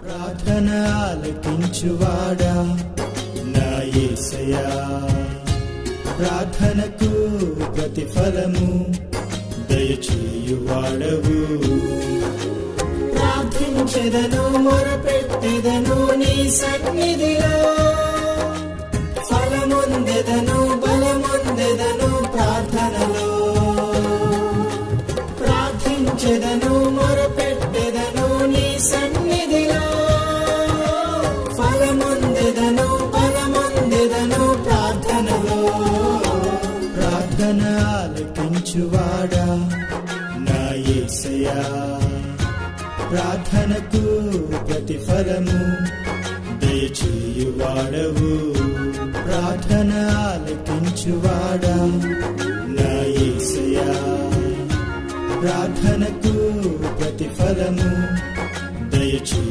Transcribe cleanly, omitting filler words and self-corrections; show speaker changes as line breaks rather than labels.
ప్రార్థన ఆలకించువాడా నా యేసయ్యా, ప్రార్థనకు ప్రతిఫలము దయచేయువాడవు. ప్రార్థించెదను, మొరపెట్టెదను నీ సన్నిధిలో, ఫలముందెదను, బలముందెదను ప్రార్థనలో. ప్రార్థించెదను, మొరపెట్టెదను నీ సన్నిధిలో, ఫలముందెదను, బలముందెదను ప్రార్థనలో. ప్రార్థన ఆలకించువాడా నా యేసయ్యా, ప్రార్థనకు ప్రతిఫలము దయచేయువాడవు. ప్రార్థన ఆలకించువాడా నా యేసయ్యా, ప్రార్థనకు ప్రతిఫలము దయచేయు.